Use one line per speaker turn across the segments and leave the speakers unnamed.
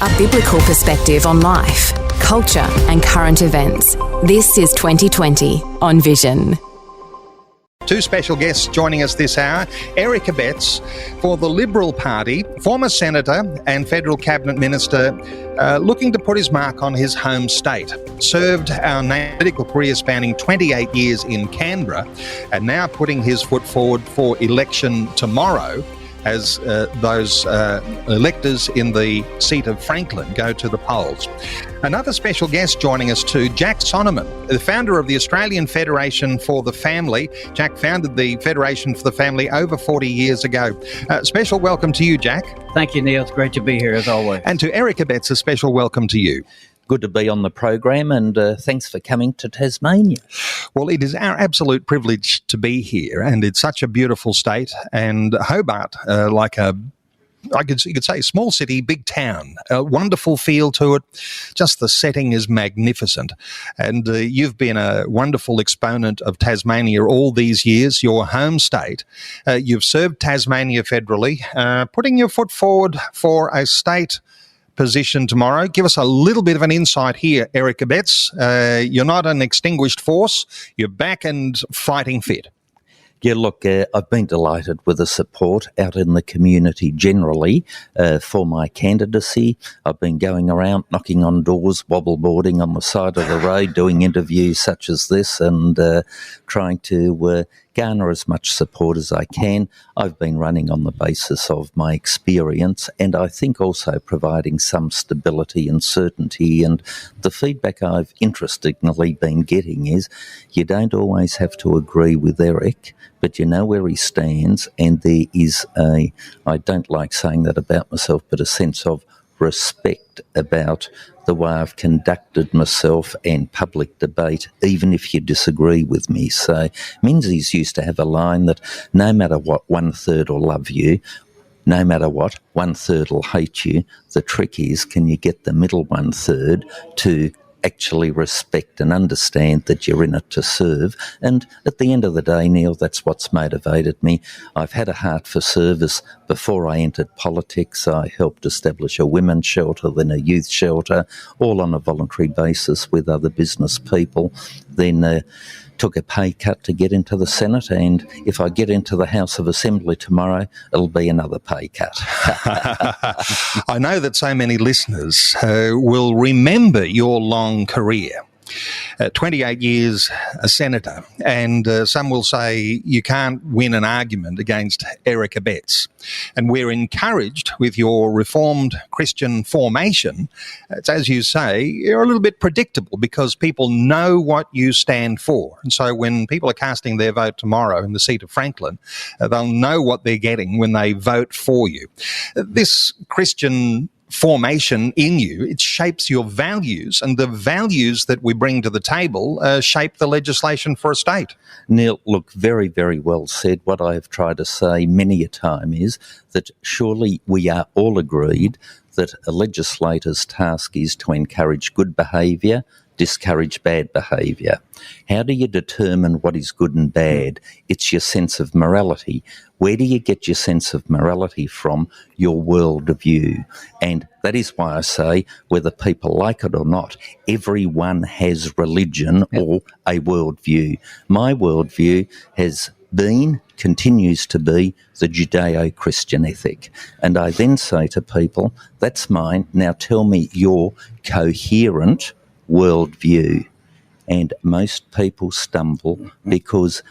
A biblical perspective on life, culture and current events. This is 2020 on Vision.
Two special guests joining us this hour. Eric Abetz for the Liberal Party, former Senator and Federal Cabinet Minister, looking to put his mark on his home state. Served our political career spanning 28 years in Canberra and now putting his foot forward for election tomorrow as those electors in the seat of Franklin go to the polls. Another special guest joining us too, Jack Sonneman, the founder of the Australian Federation for the Family. Jack founded the Federation for the Family over 40 years ago. Special welcome to you, Jack.
Thank you, Neil. It's great to be here as always.
And to Eric Abetz, a special welcome to you.
Good to be on the program, and thanks for coming to Tasmania.
Well, it is our absolute privilege to be here, and it's such a beautiful state. And Hobart, you could say a small city, big town, a wonderful feel to it. Just the setting is magnificent. And you've been a wonderful exponent of Tasmania all these years, your home state. You've served Tasmania federally, putting your foot forward for a state position tomorrow. Give us a little bit of an insight here, Eric Abetz. You're not an extinguished force. You're back and fighting fit.
Yeah, look, I've been delighted with the support out in the community generally for my candidacy. I've been going around knocking on doors, wobbleboarding on the side of the road, doing interviews such as this and trying to garner as much support as I can. I've been running on the basis of my experience and I think also providing some stability and certainty. And the feedback I've interestingly been getting is you don't always have to agree with Eric, but you know where he stands, and there is I don't like saying that about myself, but a sense of respect about the way I've conducted myself and public debate, even if you disagree with me. So Menzies used to have a line that no matter what, 1/3 will love you. No matter what, 1/3 will hate you. The trick is, can you get the middle 1/3 to actually respect and understand that you're in it to serve? And at the end of the day, Neil, that's what's motivated me. I've had a heart for service before I entered politics. I helped establish a women's shelter, then a youth shelter, all on a voluntary basis with other business people. Then took a pay cut to get into the Senate, and if I get into the House of Assembly tomorrow, it'll be another pay cut.
I know that so many listeners will remember your long career. 28 years a senator, and some will say you can't win an argument against Eric Abetz. And we're encouraged with your reformed Christian formation. It's, as you say, you're a little bit predictable because people know what you stand for. And so when people are casting their vote tomorrow in the seat of Franklin, they'll know what they're getting when they vote for you. This Christian formation in you, it shapes your values, and the values that we bring to the table shape the legislation for a state.
Neil, look, very, very well said. What I have tried to say many a time is that surely we are all agreed that a legislator's task is to encourage good behaviour, discourage bad behaviour. How do you determine what is good and bad? It's your sense of morality. Where do you get your sense of morality from? Your worldview. And that is why I say, whether people like it or not, everyone has religion or a worldview. My worldview has been, continues to be, the Judeo-Christian ethic. And I then say to people, that's mine, now tell me your coherent worldview. And most people stumble because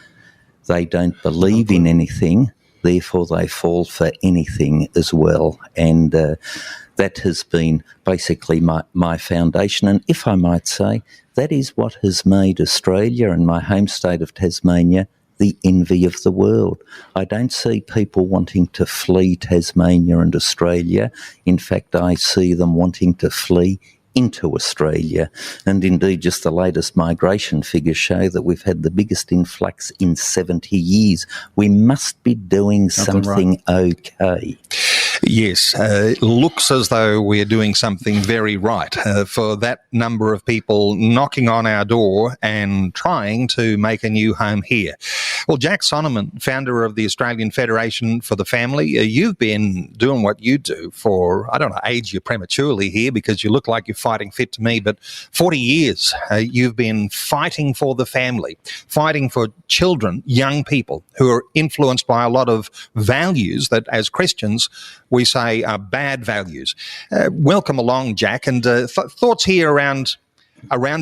they don't believe in anything, therefore they fall for anything as well. And that has been basically my foundation. And if I might say, that is what has made Australia and my home state of Tasmania the envy of the world. I don't see people wanting to flee Tasmania and Australia. In fact, I see them wanting to flee into Australia. And indeed, just the latest migration figures show that we've had the biggest influx in 70 years. We must be doing something right. Okay.
Yes, it looks as though we're doing something very right for that number of people knocking on our door and trying to make a new home here. Well, Jack Sonneman, founder of the Australian Federation for the Family, you've been doing what you do for, I don't know, age you prematurely here because you look like you're fighting fit to me, but 40 years you've been fighting for the family, fighting for children, young people who are influenced by a lot of values that as Christians we say are bad values. Welcome along, Jack, and thoughts here around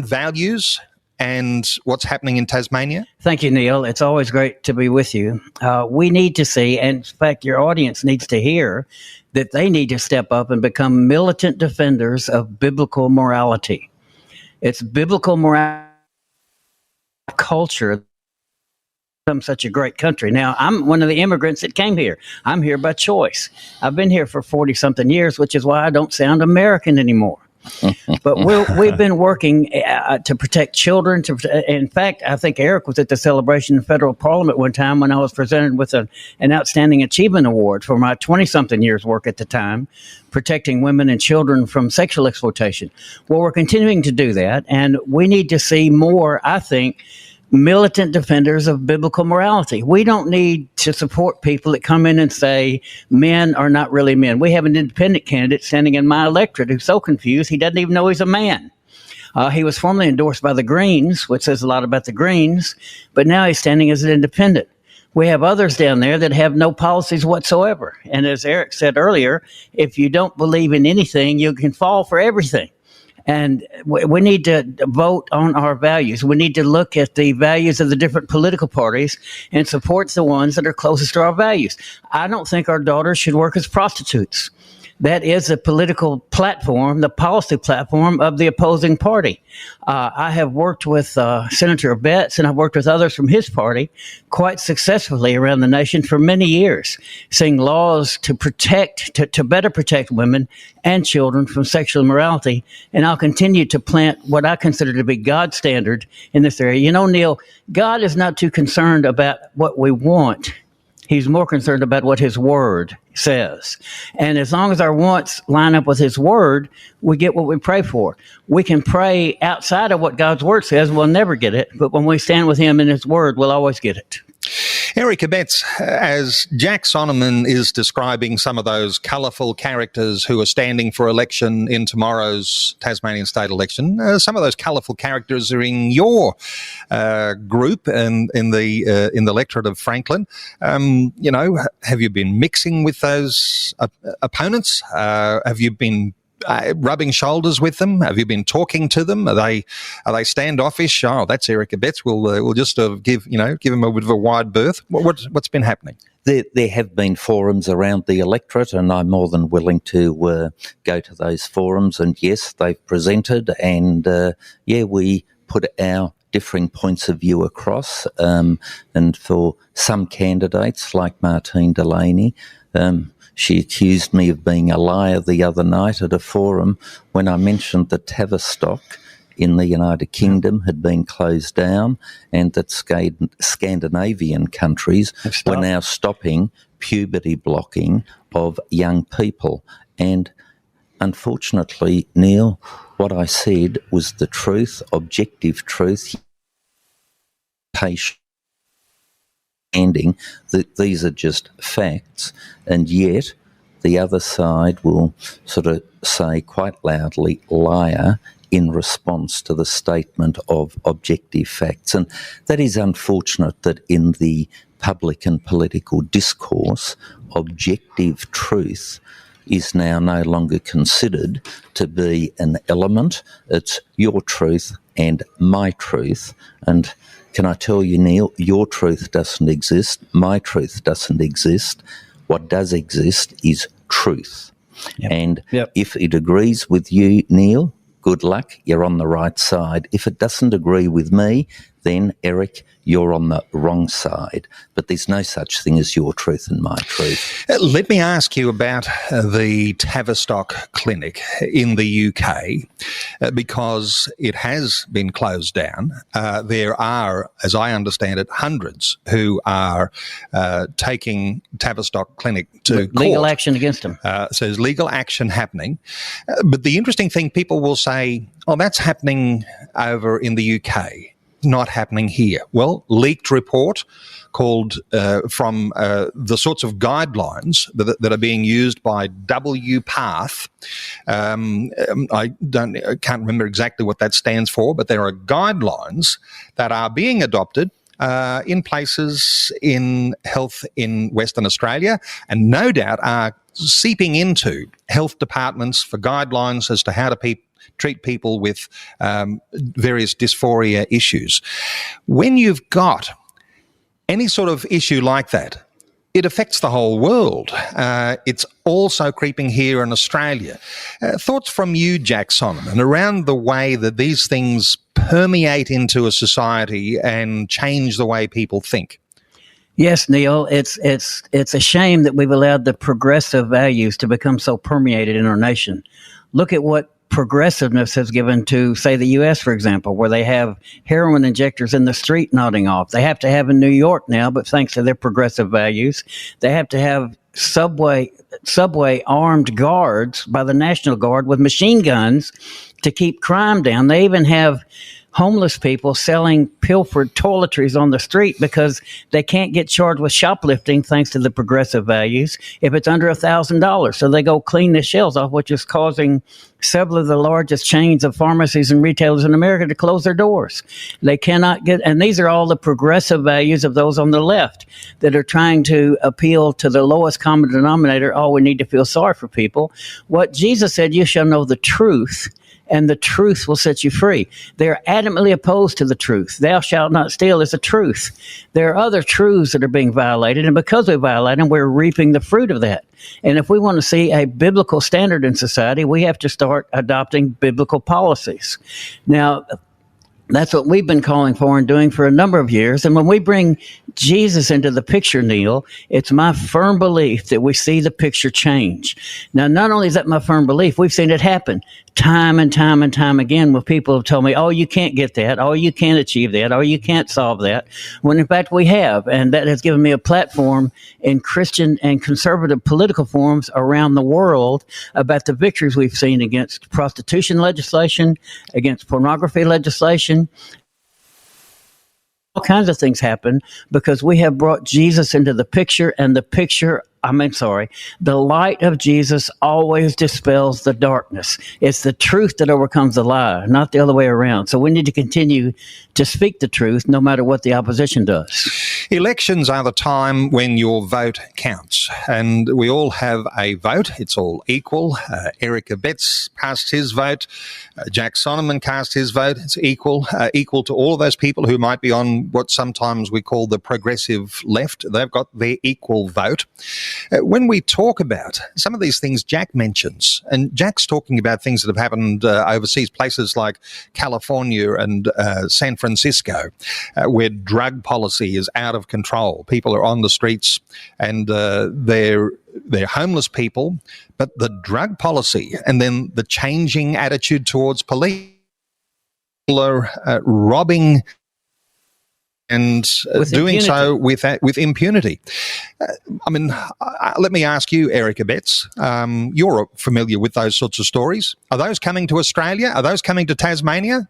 values and what's happening in Tasmania?
Thank you, Neil. It's always great to be with you. We need to see, and in fact, your audience needs to hear, that they need to step up and become militant defenders of biblical morality. It's biblical morality culture become such a great country. Now, I'm one of the immigrants that came here. I'm here by choice. I've been here for 40-something years, which is why I don't sound American anymore. But we've been working to protect children. In fact, I think Eric was at the celebration in federal parliament one time when I was presented with an Outstanding Achievement Award for my 20-something years work at the time, protecting women and children from sexual exploitation. Well, we're continuing to do that, and we need to see more, I think, militant defenders of biblical morality. We don't need to support people that come in and say men are not really men. We have an independent candidate standing in my electorate who's so confused he doesn't even know he's a man. He was formerly endorsed by the Greens, which says a lot about the Greens, but now he's standing as an independent. We have others down there that have no policies whatsoever. And as Eric said earlier, if you don't believe in anything, you can fall for everything. And we need to vote on our values. We need to look at the values of the different political parties and support the ones that are closest to our values. I don't think our daughters should work as prostitutes. That is the political platform, the policy platform of the opposing party. I have worked with Senator Abetz, and I've worked with others from his party quite successfully around the nation for many years, seeing laws to protect, to better protect women and children from sexual immorality. And I'll continue to plant what I consider to be God's standard in this area. You know, Neil, God is not too concerned about what we want. He's more concerned about what his word says. And as long as our wants line up with his word, we get what we pray for. We can pray outside of what God's word says. We'll never get it. But when we stand with him in his word, we'll always get it.
Eric Abetz, as Jack Sonneman is describing some of those colourful characters who are standing for election in tomorrow's Tasmanian state election, some of those colourful characters are in your group and in the electorate of Franklin. You know, have you been mixing with those opponents? Have you been rubbing shoulders with them? Have you been talking to them? Are they standoffish? Oh, that's Eric Abetz. We'll just give him a bit of a wide berth. What's been happening?
There have been forums around the electorate, and I'm more than willing to go to those forums. And yes, they've presented, and we put our differing points of view across. And for some candidates, like Martine Delaney, she accused me of being a liar the other night at a forum when I mentioned that Tavistock in the United Kingdom had been closed down and that Scandinavian countries were now stopping puberty blocking of young people. And unfortunately, Neil, what I said was the truth, objective truth, patient. That these are just facts, and yet the other side will sort of say quite loudly liar in response to the statement of objective facts. And that is unfortunate that in the public and political discourse, objective truth is now no longer considered to be an element. It's your truth and my truth. And can I tell you, Neil, your truth doesn't exist, my truth doesn't exist. What does exist is truth. Yep. And if it agrees with you, Neil, good luck, you're on the right side. If it doesn't agree with me, then, Eric, you're on the wrong side. But there's no such thing as your truth and my truth.
Let me ask you about the Tavistock Clinic in the UK, because it has been closed down. There are, as I understand it, hundreds who are taking Tavistock Clinic to
legal
court.
action against them.
So there's legal action happening. But the interesting thing, people will say, oh, that's happening over in the UK, not happening here. Well, leaked report called from the sorts of guidelines that are being used by WPATH. I can't remember exactly what that stands for, but there are guidelines that are being adopted in places in health in Western Australia, and no doubt are seeping into health departments for guidelines as to how to treat people with various dysphoria issues. When you've got any sort of issue like that, it affects the whole world. It's also creeping here in Australia. Thoughts from you, Jack Sonneman, around the way that these things permeate into a society and change the way people think?
Yes, Neil, it's a shame that we've allowed the progressive values to become so permeated in our nation. Look at what progressiveness has given to, say, the U.S., for example, where they have heroin injectors in the street nodding off. They have to have in New York now, but thanks to their progressive values, they have to have subway armed guards by the National Guard with machine guns to keep crime down. They even have homeless people selling pilfered toiletries on the street because they can't get charged with shoplifting thanks to the progressive values if it's under $1,000. So they go clean the shelves off, which is causing several of the largest chains of pharmacies and retailers in America to close their doors. They cannot get, and these are all the progressive values of those on the left that are trying to appeal to the lowest common denominator. Oh, we need to feel sorry for people. What Jesus said, you shall know the truth, and the truth will set you free. They are adamantly opposed to the truth. Thou shalt not steal is a truth. There are other truths that are being violated, and because we violate them, we're reaping the fruit of that. And if we want to see a biblical standard in society, we have to start adopting biblical policies. Now, that's what we've been calling for and doing for a number of years. And when we bring Jesus into the picture, Neil, it's my firm belief that we see the picture change. Now, not only is that my firm belief, we've seen it happen time and time and time again with people who have told me, oh, you can't get that, oh, you can't achieve that, oh, you can't solve that, when in fact we have. And that has given me a platform in Christian and conservative political forums around the world about the victories we've seen against prostitution legislation, against pornography legislation. All kinds of things happen because we have brought Jesus into the picture, and the light of Jesus always dispels the darkness. It's the truth that overcomes the lie, not the other way around. So we need to continue to speak the truth no matter what the opposition does.
Elections are the time when your vote counts, and we all have a vote. It's all equal. Eric Abetz cast his vote. Jack Sonneman cast his vote. It's equal to all of those people who might be on what sometimes we call the progressive left. They've got their equal vote. When we talk about some of these things Jack mentions, and Jack's talking about things that have happened overseas, places like California and San Francisco, where drug policy is out of control. People are on the streets and they're homeless people, but the drug policy and then the changing attitude towards police, people are robbing and doing so with impunity. Let me ask you, Eric Abetz, you're familiar with those sorts of stories. Are those coming to Australia? Are those coming to Tasmania?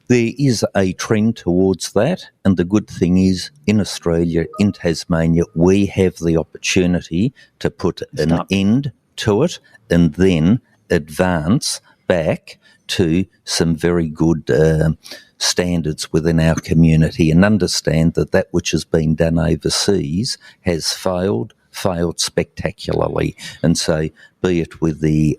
There is a trend towards that, and the good thing is, in Australia, in Tasmania, we have the opportunity to put an end to it and then advance back to some very good standards within our community, and understand that which has been done overseas has failed, failed spectacularly. And so, be it with the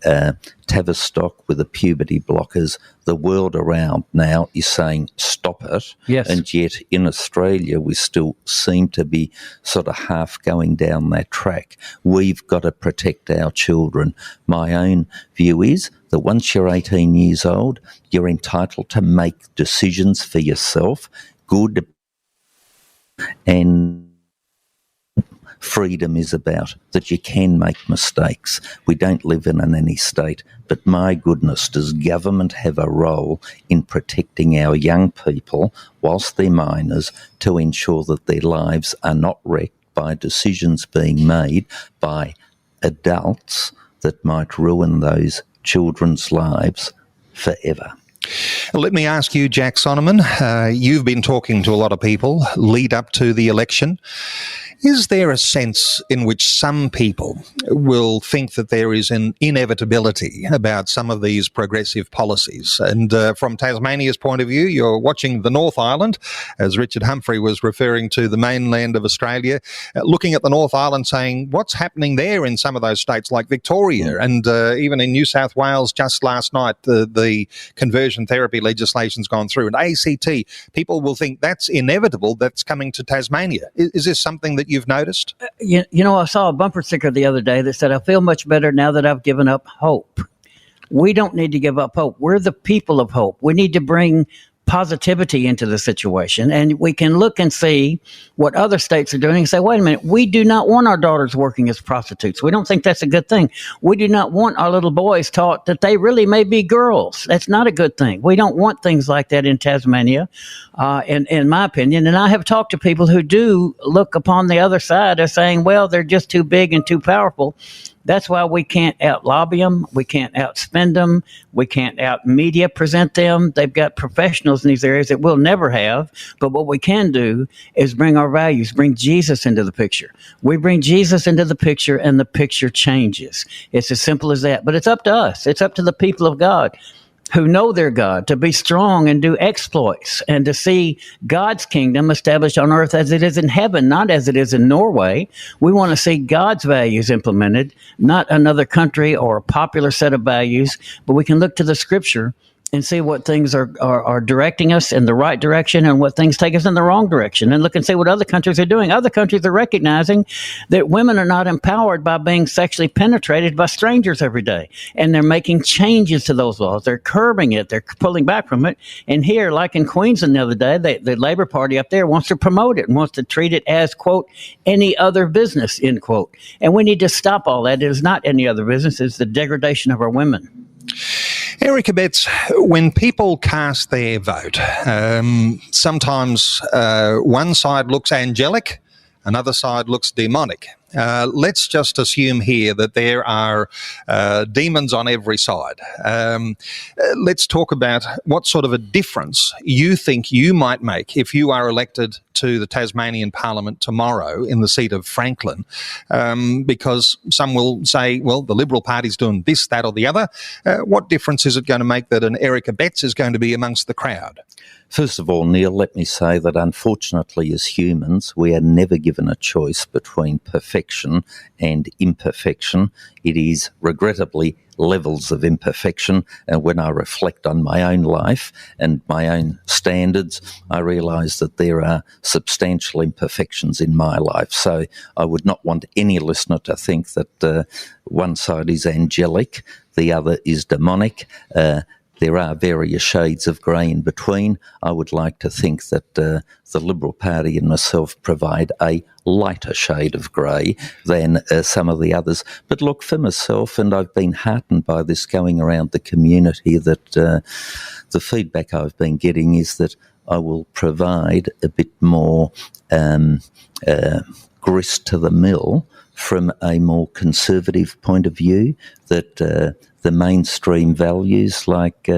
Tavistock, with the puberty blockers, the world around now is saying stop it.
Yes.
And yet in Australia we still seem to be sort of half going down that track. We've got to protect our children. My own view is that once you're 18 years old, you're entitled to make decisions for yourself, good and freedom is about that you can make mistakes. We don't live in an any state, but my goodness, does government have a role in protecting our young people whilst they're minors to ensure that their lives are not wrecked by decisions being made by adults that might ruin those children's lives forever.
Let me ask you, Jack Sonneman, you've been talking to a lot of people lead up to the election. Is there a sense in which some people will think that there is an inevitability about some of these progressive policies? And from Tasmania's point of view, you're watching the North Island, as Richard Humphrey was referring to the mainland of Australia, looking at the North Island saying, what's happening there in some of those states like Victoria? And even in New South Wales just last night, the conversion therapy legislation's gone through. And ACT, people will think that's inevitable, that's coming to Tasmania. Is this something that you've noticed?
You know, I saw a bumper sticker the other day that said, I feel much better now that I've given up hope. We don't need to give up hope. We're the people of hope. We need to bring positivity into the situation, and we can look and see what other states are doing and say, wait a minute, we do not want our daughters working as prostitutes. We don't think that's a good thing. We do not want our little boys taught that they really may be girls. That's not a good thing. We don't want things like that in Tasmania, in my opinion. And I have talked to people who do look upon the other side as saying, well, they're just too big and too powerful. That's why we can't out-lobby them. We can't outspend them. We can't out-media present them. They've got professionals in these areas that we'll never have. But what we can do is bring our values, bring Jesus into the picture. We bring Jesus into the picture, and the picture changes. It's as simple as that. But it's up to us. It's up to the people of God who know their God to be strong and do exploits and to see God's kingdom established on earth as it is in heaven, not as it is in Norway. We want to see God's values implemented, not another country or a popular set of values, but we can look to the scripture and see what things are directing us in the right direction and what things take us in the wrong direction, and look and see what other countries are doing. Other countries are recognizing that women are not empowered by being sexually penetrated by strangers every day, and they're making changes to those laws. They're curbing it. They're pulling back from it. And here, like in Queensland the other day, the Labor Party up there wants to promote it and wants to treat it as, quote, any other business, end quote. And we need to stop all that. It is not any other business. It's the degradation of our women.
Eric Abetz, when people cast their vote, sometimes one side looks angelic, another side looks demonic. Let's just assume here that there are demons on every side. Let's talk about what sort of a difference you think you might make if you are elected to the Tasmanian Parliament tomorrow in the seat of Franklin, because some will say, well, the Liberal Party's doing this, that or the other. What difference is it going to make that an Eric Abetz is going to be amongst the crowd?
First of all, Neil, let me say that unfortunately as humans, we are never given a choice between perfection and imperfection. It is regrettably levels of imperfection. And when I reflect on my own life and my own standards, I realise that there are substantial imperfections in my life. So I would not want any listener to think that one side is angelic, the other is demonic. There are various shades of grey in between. I would like to think that the Liberal Party and myself provide a lighter shade of grey than some of the others. But look, for myself, and I've been heartened by this going around the community, that the feedback I've been getting is that I will provide a bit more grist to the mill from a more conservative point of view, that the mainstream values, like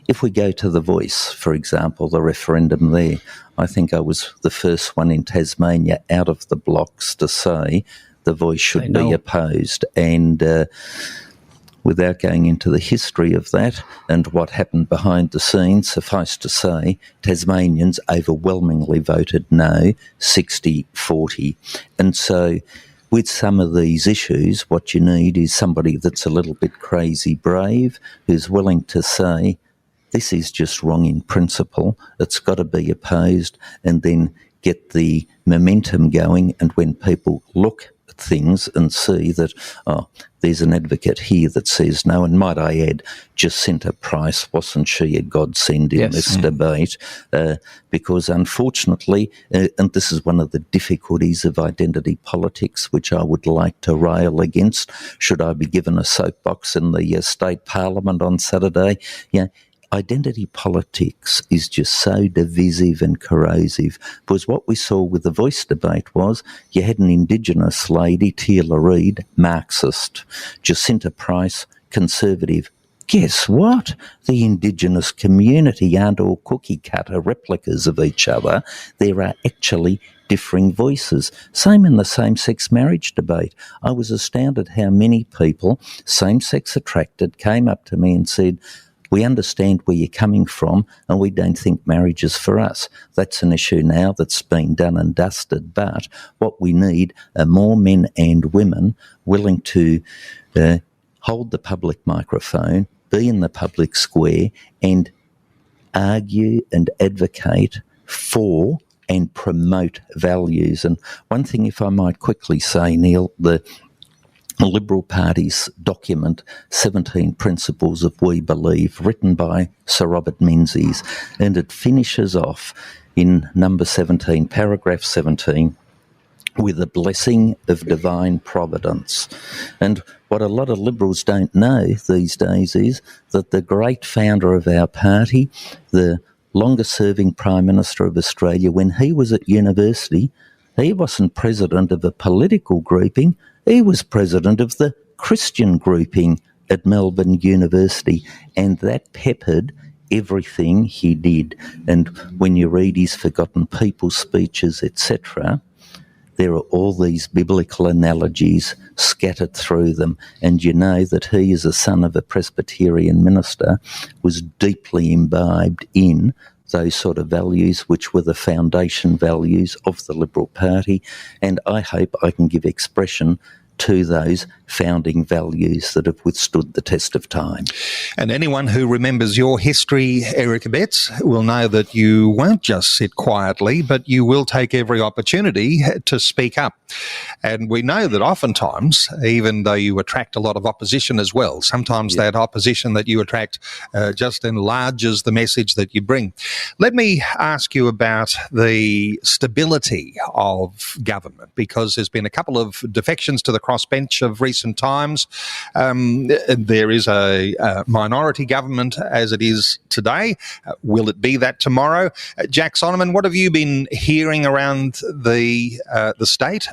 if we go to The Voice, for example, the referendum there, I think I was the first one in Tasmania out of the blocks to say The Voice should be opposed. And without going into the history of that and what happened behind the scenes, suffice to say, Tasmanians overwhelmingly voted no, 60-40. And so with some of these issues, what you need is somebody that's a little bit crazy brave, who's willing to say, this is just wrong in principle, it's got to be opposed, and then get the momentum going. And when people look at things and see that, there's an advocate here that says no, and might I add, Jacinta Price, wasn't she a godsend in this debate? Because unfortunately, and this is one of the difficulties of identity politics, which I would like to rail against, should I be given a soapbox in the state parliament on Saturday, identity politics is just so divisive and corrosive, because what we saw with the voice debate was you had an Indigenous lady, Teela Reid, Marxist, Jacinta Price, Conservative. Guess what? The Indigenous community aren't all cookie-cutter replicas of each other. There are actually differing voices. Same in the same-sex marriage debate. I was astounded how many people, same-sex attracted, came up to me and said, we understand where you're coming from and we don't think marriage is for us. That's an issue now that's been done and dusted, but what we need are more men and women willing to hold the public microphone, be in the public square and argue and advocate for and promote values. And one thing, if I might quickly say, Neil, the Liberal Party's document, 17 Principles of We Believe, written by Sir Robert Menzies, and it finishes off in number 17, paragraph 17, with a blessing of divine providence. And what a lot of Liberals don't know these days is that the great founder of our party, the longest-serving Prime Minister of Australia, when he was at university, he wasn't president of a political grouping, he was president of the Christian grouping at Melbourne University, and that peppered everything he did. And when you read his Forgotten People speeches, etc., there are all these biblical analogies scattered through them, and you know that he, as a son of a Presbyterian minister, was deeply imbibed in those sort of values, which were the foundation values of the Liberal Party, and I hope I can give expression to those founding values that have withstood the test of time.
And anyone who remembers your history, Eric Abetz, will know that you won't just sit quietly, but you will take every opportunity to speak up. And we know that oftentimes, even though you attract a lot of opposition as well, sometimes that opposition that you attract just enlarges the message that you bring. Let me ask you about the stability of government, because there's been a couple of defections to the crossbench of recent times. There is a minority government as it is today. Will it be that tomorrow? Jack Sonneman, what have you been hearing around the state?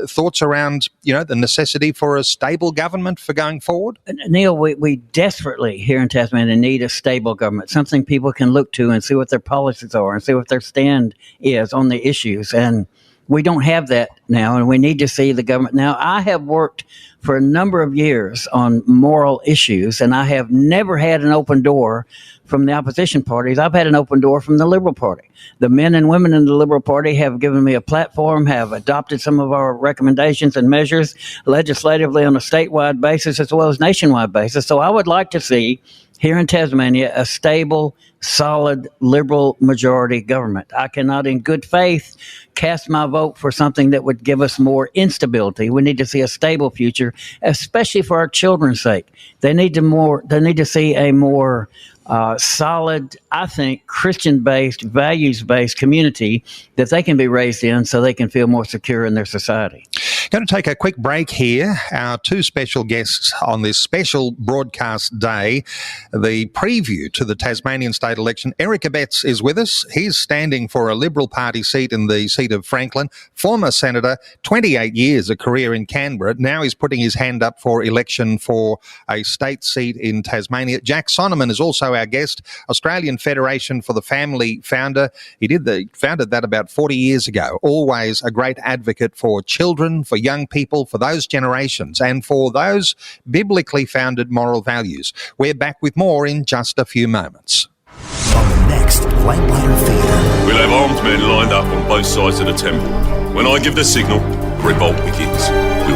Thoughts around, the necessity for a stable government for going forward?
Neil, we desperately here in Tasmania need a stable government, something people can look to and see what their policies are and see what their stand is on the issues. And we don't have that now, and we need to see the government. Now, I have worked for a number of years on moral issues, and I have never had an open door from the opposition parties. I've had an open door from the Liberal Party. The men and women in the Liberal Party have given me a platform, have adopted some of our recommendations and measures legislatively on a statewide basis as well as nationwide basis. So I would like to see here in Tasmania a stable, solid, Liberal majority government. I cannot in good faith cast my vote for something that would give us more instability. We need to see a stable future, especially for our children's sake. They need to see a more solid, I think, Christian-based, values-based community that they can be raised in so they can feel more secure in their society.
Going to take a quick break here. Our two special guests on this special broadcast day, the preview to the Tasmanian state election. Eric Abetz is with us. He's standing for a Liberal Party seat in the seat of Franklin, former senator, 28 years, a career in Canberra. Now he's putting his hand up for election for a state seat in Tasmania. Jack Sonneman is also our guest, Australian Federation for the Family founder. He founded that about 40 years ago. Always a great advocate for children, for young people, for those generations, and for those biblically founded moral values. We're back with more in just a few moments.
On the next Lamplighter Theatre.
We'll have armed men lined up on both sides of the temple. When I give the signal, revolt begins. We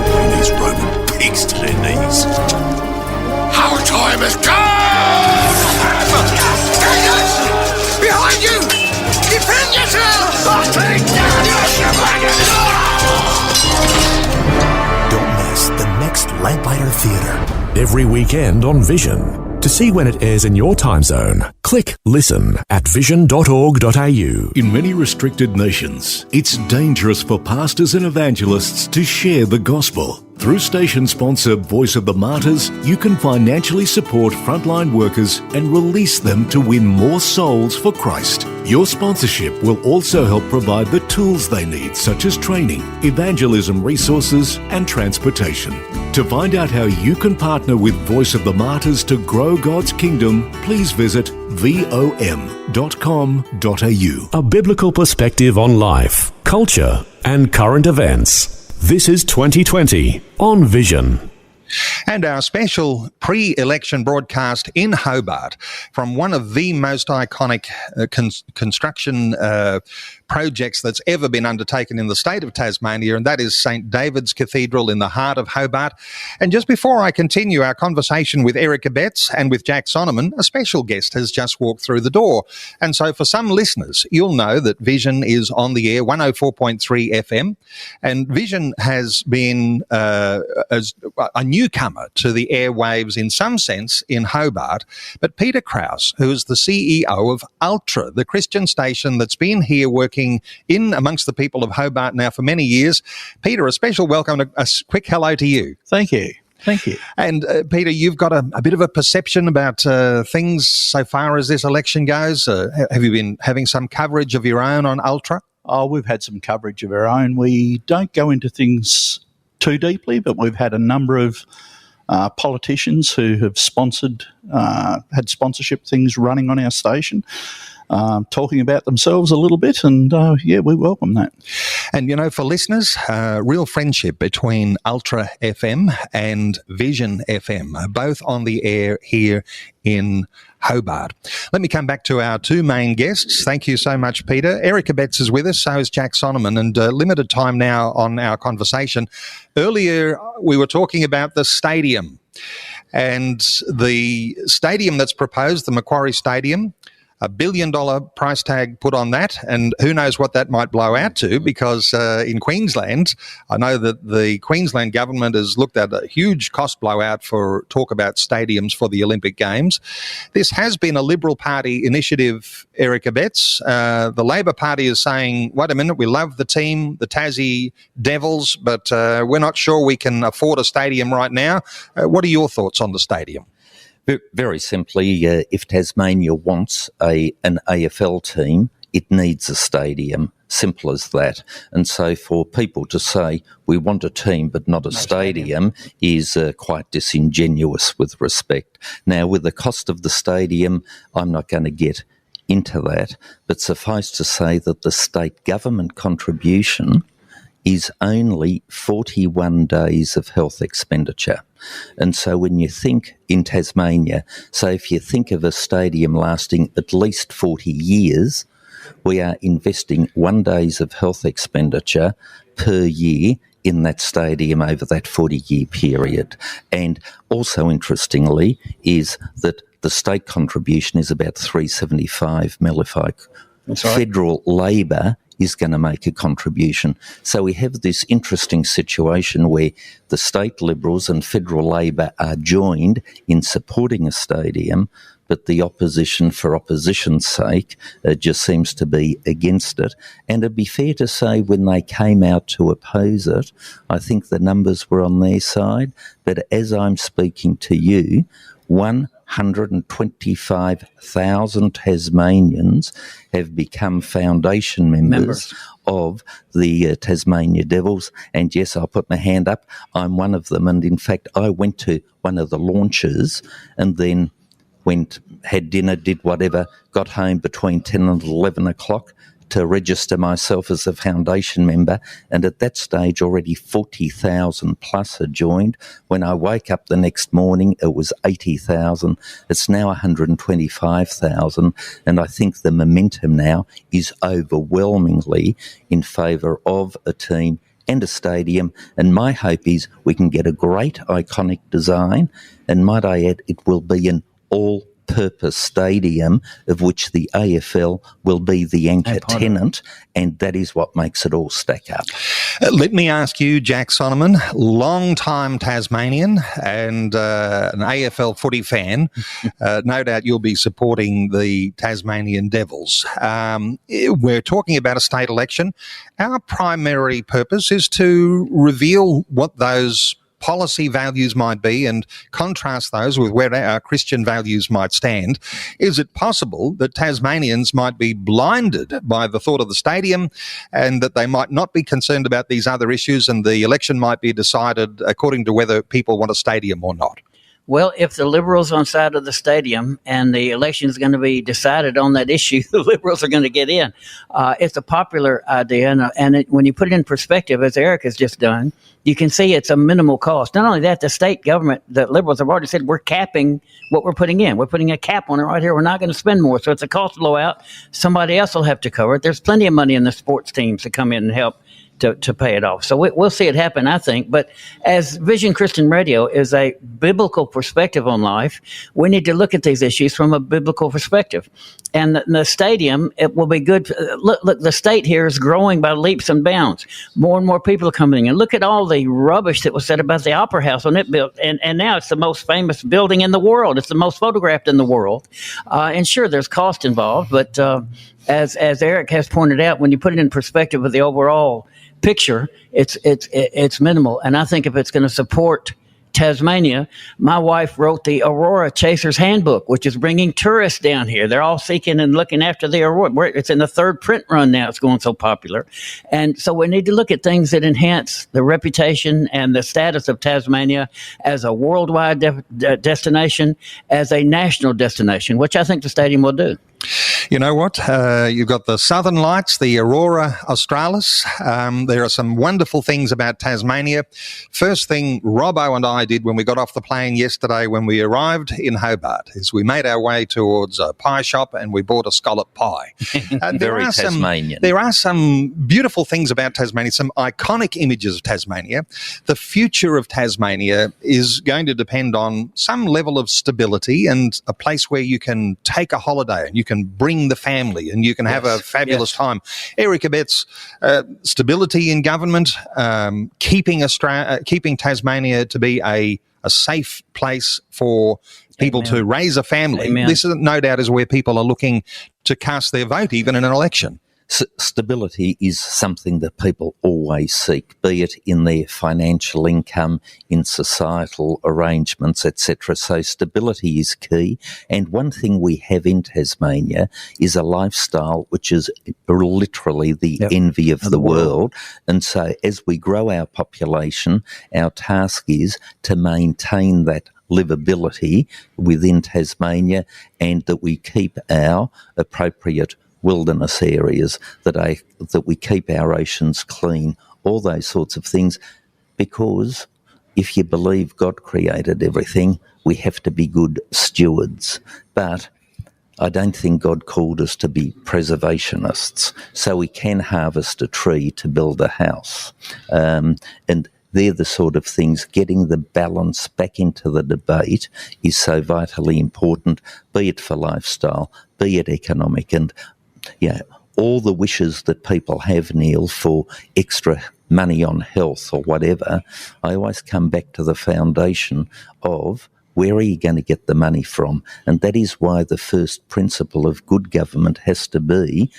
enemies.
Our time has come! Gators! Behind you! Defend yourselves! Take down your shenanigans!
Don't miss the next Lamplighter Theatre. Every weekend on Vision. To see when it airs in your time zone, click listen at vision.org.au.
In many restricted nations, it's dangerous for pastors and evangelists to share the gospel. Through station sponsor Voice of the Martyrs, you can financially support frontline workers and release them to win more souls for Christ. Your sponsorship will also help provide the tools they need, such as training, evangelism resources, and transportation. To find out how you can partner with Voice of the Martyrs to grow God's kingdom, please visit vom.com.au.
A biblical perspective on life, culture, and current events. This is 2020 on Vision.
And our special pre-election broadcast in Hobart from one of the most iconic construction projects that's ever been undertaken in the state of Tasmania, and that is St. David's Cathedral in the heart of Hobart. And just before I continue our conversation with Eric Abetz and with Jack Sonneman, a special guest has just walked through the door. And so for some listeners, you'll know that Vision is on the air, 104.3 FM, and Vision has been as a newcomer to the airwaves in some sense in Hobart. But Peter Krause, who is the CEO of Ultra, the Christian station that's been here working in amongst the people of Hobart now for many years. Peter, a special welcome, a quick hello to you.
Thank you. Thank you.
And Peter, you've got a bit of a perception about things so far as this election goes. Have you been having some coverage of your own on Ultra?
Oh, we've had some coverage of our own. We don't go into things too deeply, but we've had a number of politicians who have had sponsorship things running on our station, talking about themselves a little bit, and we welcome that.
And, you know, for listeners, real friendship between Ultra FM and Vision FM, both on the air here in Hobart. Let me come back to our two main guests. Thank you so much, Peter. Eric Abetz is with us, so is Jack Sonneman, and limited time now on our conversation. Earlier, we were talking about the stadium, and the stadium that's proposed, the Macquarie Stadium, $1 billion price tag put on that, and who knows what that might blow out to, because in Queensland, I know that the Queensland government has looked at a huge cost blowout for talk about stadiums for the Olympic Games. This has been a Liberal Party initiative, Eric Abetz. The Labor Party is saying, wait a minute, we love the team, the Tassie Devils, but we're not sure we can afford a stadium right now. What are your thoughts on the stadium?
Very simply, if Tasmania wants an AFL team, it needs a stadium. Simple as that. And so for people to say we want a team but not a stadium is quite disingenuous with respect. Now, with the cost of the stadium, I'm not going to get into that, but suffice to say that the state government contribution is only 41 days of health expenditure. And so when you think in Tasmania, so if you think of a stadium lasting at least 40 years, we are investing 1 days of health expenditure per year in that stadium over that 40-year period. And also interestingly is that the state contribution is about $375 million. Federal Labor is going to make a contribution. So we have this interesting situation where the state Liberals and federal Labor are joined in supporting a stadium, but the opposition, for opposition's sake, just seems to be against it. And it'd be fair to say when they came out to oppose it, I think the numbers were on their side. But as I'm speaking to you, 125,000 Tasmanians have become foundation members of the Tasmania Devils. And yes, I'll put my hand up. I'm one of them. And in fact, I went to one of the launches and then had dinner, did whatever, got home between 10 and 11 o'clock to register myself as a foundation member, and at that stage already 40,000 plus had joined. When I woke up the next morning, it was 80,000. It's now 125,000, and I think the momentum now is overwhelmingly in favour of a team and a stadium. And my hope is we can get a great iconic design, and might I add, it will be an all-purpose stadium of which the AFL will be the anchor tenant, and that is what makes it all stack up.
Let me ask you, Jack Sonneman, long-time Tasmanian and an AFL footy fan. No doubt you'll be supporting the Tasmanian Devils. We're talking about a state election. Our primary purpose is to reveal what those policy values might be and contrast those with where our Christian values might stand. Is it possible that Tasmanians might be blinded by the thought of the stadium and that they might not be concerned about these other issues, and the election might be decided according to whether people want a stadium or not?
Well, if the Liberals on side of the stadium and the election is going to be decided on that issue, the Liberals are going to get in. It's a popular idea, and when you put it in perspective, as Eric has just done, you can see it's a minimal cost. Not only that, the state government, the Liberals have already said we're capping what we're putting in. We're putting a cap on it right here. We're not going to spend more. So it's a cost blowout. Somebody else will have to cover it. There's plenty of money in the sports teams to come in and help to pay it off. So we'll see it happen, I think. But as Vision Christian Radio is a biblical perspective on life, we need to look at these issues from a biblical perspective. And the stadium, it will be good. Look, the state here is growing by leaps and bounds. More and more people are coming in. Look at all the rubbish that was said about the Opera House when it built. And now it's the most famous building in the world. It's the most photographed in the world. And sure, there's cost involved. But as Eric has pointed out, when you put it in perspective with the overall picture, it's minimal. And I think if it's going to support Tasmania, my wife wrote the Aurora Chasers Handbook, which is bringing tourists down here. They're all seeking and looking after the Aurora. It's in the third print run now. It's going so popular. And so we need to look at things that enhance the reputation and the status of Tasmania as a worldwide destination, as a national destination, which I think the stadium will do.
You know what? You've got the Southern Lights, the Aurora Australis. There are some wonderful things about Tasmania. First thing Robbo and I did when we got off the plane yesterday when we arrived in Hobart is we made our way towards a pie shop and we bought a scallop pie.
Very Tasmanian.
There are some beautiful things about Tasmania, some iconic images of Tasmania. The future of Tasmania is going to depend on some level of stability and a place where you can take a holiday and you can bring the family and you can have a fabulous time. Eric Abetz, stability in government, keeping Tasmania to be a safe place for people to raise a family.
Amen.
This, no doubt, is where people are looking to cast their vote, even in an election.
Stability is something that people always seek, be it in their financial income, in societal arrangements, etc. So stability is key. And one thing we have in Tasmania is a lifestyle which is literally the envy of the world. And so as we grow our population, our task is to maintain that livability within Tasmania and that we keep our appropriate wilderness areas, that we keep our oceans clean, all those sorts of things, because if you believe God created everything, we have to be good stewards. But I don't think God called us to be preservationists, so we can harvest a tree to build a house. And they're the sort of things, getting the balance back into the debate is so vitally important, be it for lifestyle, be it economic, and all the wishes that people have, Neil, for extra money on health or whatever, I always come back to the foundation of where are you going to get the money from? And that is why the first principle of good government has to be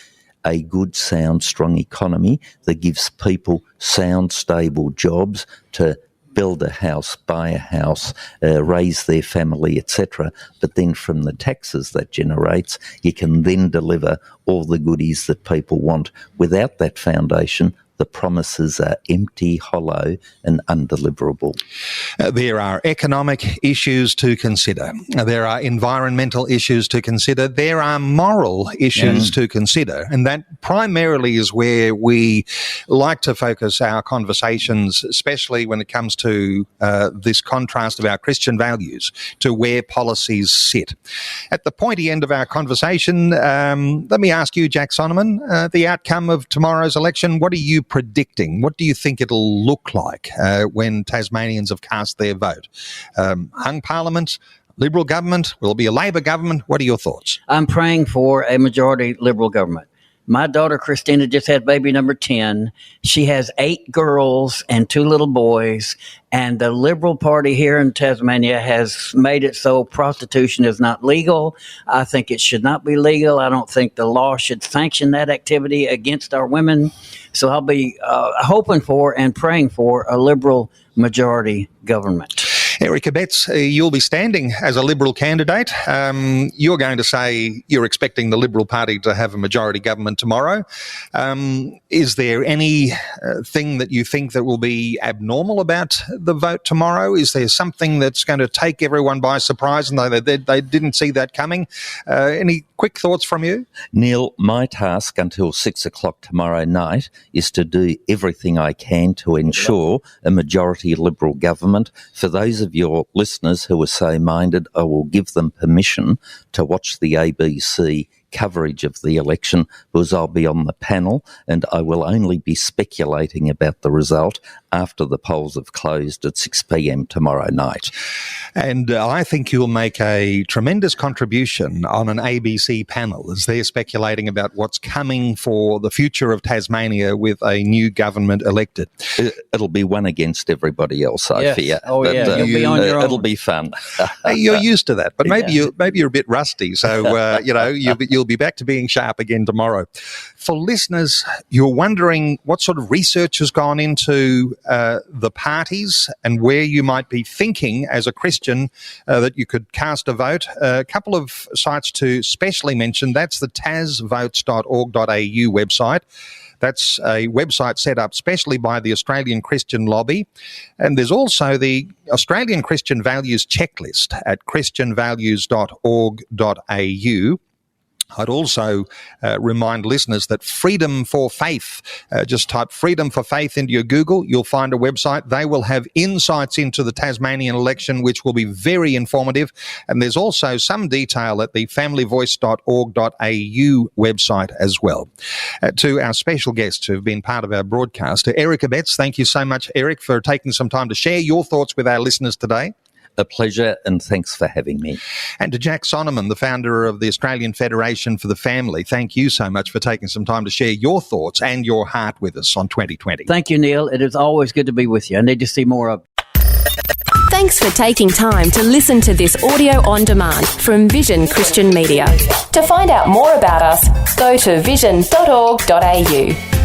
a good, sound, strong economy that gives people sound, stable jobs to build a house, buy a house, raise their family, etc. But then from the taxes that generates, you can then deliver all the goodies that people want. Without that foundation, the promises are empty, hollow and undeliverable.
There are economic issues to consider. There are environmental issues to consider. There are moral issues to consider. And that primarily is where we like to focus our conversations, especially when it comes to this contrast of our Christian values to where policies sit. At the pointy end of our conversation, let me ask you, Jack Sonneman, the outcome of tomorrow's election, what are you predicting? What do you think it'll look like when Tasmanians have cast their vote? Hung Parliament, Liberal government, will it be a Labor government? What are your thoughts?
I'm praying for a majority Liberal government. My daughter, Christina, just had baby number 10. She has 8 girls and 2 little boys. And the Liberal Party here in Tasmania has made it so prostitution is not legal. I think it should not be legal. I don't think the law should sanction that activity against our women. So I'll be hoping for and praying for a Liberal majority government.
Eric Abetz, you'll be standing as a Liberal candidate. You're going to say you're expecting the Liberal Party to have a majority government tomorrow. Is there any thing that you think that will be abnormal about the vote tomorrow? Is there something that's going to take everyone by surprise and they didn't see that coming? Any quick thoughts from you?
Neil, my task until 6 o'clock tomorrow night is to do everything I can to ensure a majority Liberal government. For those of your listeners who are so minded, I will give them permission to watch the ABC coverage of the election because I'll be on the panel and I will only be speculating about the result after the polls have closed at 6 p.m. tomorrow night.
And I think you'll make a tremendous contribution on an ABC panel as they're speculating about what's coming for the future of Tasmania with a new government elected.
It'll be one against everybody else, I fear.
Oh,
but,
yeah. You'll be on your own.
It'll be fun.
You're used to that, but maybe you're a bit rusty. So, you'll be back to being sharp again tomorrow. For listeners, you're wondering what sort of research has gone into the parties and where you might be thinking as a Christian that you could cast a vote. A couple of sites to specially mention. That's the tasvotes.org.au website. That's a website set up specially by the Australian Christian Lobby. And there's also the Australian Christian Values Checklist at christianvalues.org.au. I'd also remind listeners that Freedom for Faith, just type Freedom for Faith into your Google, you'll find a website. They will have insights into the Tasmanian election, which will be very informative. And there's also some detail at the familyvoice.org.au website as well. To our special guests who've been part of our broadcast, Eric Abetz, thank you so much, Eric, for taking some time to share your thoughts with our listeners today.
A pleasure, and thanks for having me.
And to Jack Sonneman, the founder of the Australian Federation for the Family, thank you so much for taking some time to share your thoughts and your heart with us on 2020.
Thank you, Neil. It is always good to be with you. I need to see more of.
Thanks for taking time to listen to this audio on demand from Vision Christian Media. To find out more about us, go to vision.org.au.